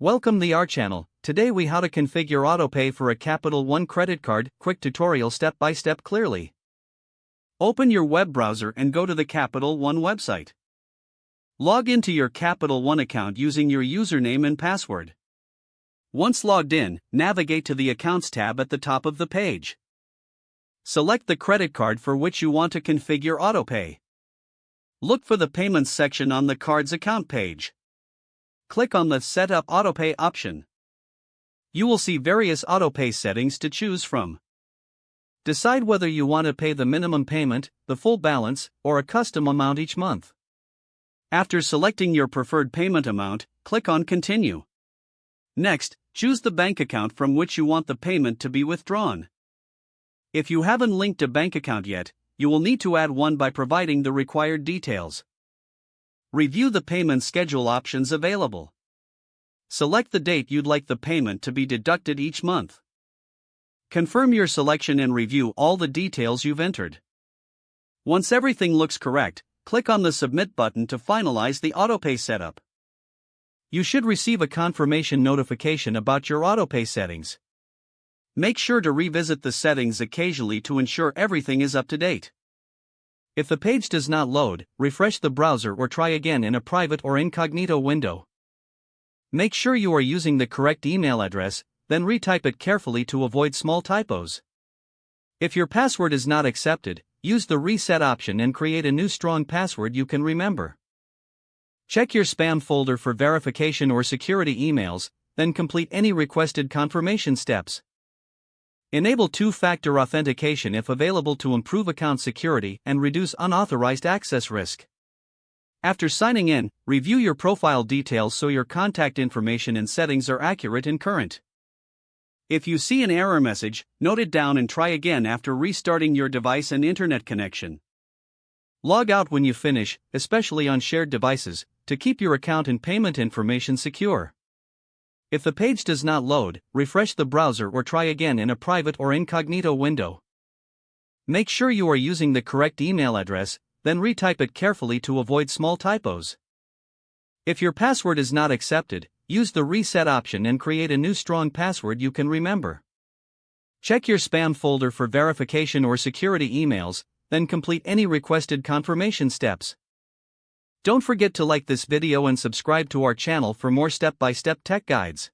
Welcome to our channel. Today we how to configure Autopay for a Capital One credit card. Quick tutorial step by step clearly. Open your web browser and go to the Capital One website. Log into your Capital One account using your username and password. Once logged in, navigate to the Accounts tab at the top of the page. Select the credit card for which you want to configure Autopay. Look for the Payments section on the card's account page. Click on the Set Up Autopay option. You will see various Autopay settings to choose from. Decide whether you want to pay the minimum payment, the full balance, or a custom amount each month. After selecting your preferred payment amount, click on Continue. Next, choose the bank account from which you want the payment to be withdrawn. If you haven't linked a bank account yet, you will need to add one by providing the required details. Review the payment schedule options available. Select the date you'd like the payment to be deducted each month. Confirm your selection and review all the details you've entered. Once everything looks correct, click on the Submit button to finalize the Autopay setup. You should receive a confirmation notification about your Autopay settings. Make sure to revisit the settings occasionally to ensure everything is up to date. If the page does not load, refresh the browser or try again in a private or incognito window. Make sure you are using the correct email address, then retype it carefully to avoid small typos. If your password is not accepted, use the Reset option and create a new strong password you can remember. Check your spam folder for verification or security emails, then complete any requested confirmation steps. Enable two-factor authentication if available to improve account security and reduce unauthorized access risk. After signing in, review your profile details so your contact information and settings are accurate and current. If you see an error message, note it down and try again after restarting your device and internet connection. Log out when you finish, especially on shared devices, to keep your account and payment information secure. If the page does not load, refresh the browser or try again in a private or incognito window. Make sure you are using the correct email address, then retype it carefully to avoid small typos. If your password is not accepted, use the Reset option and create a new strong password you can remember. Check your spam folder for verification or security emails, then complete any requested confirmation steps. Don't forget to like this video and subscribe to our channel for more step-by-step tech guides.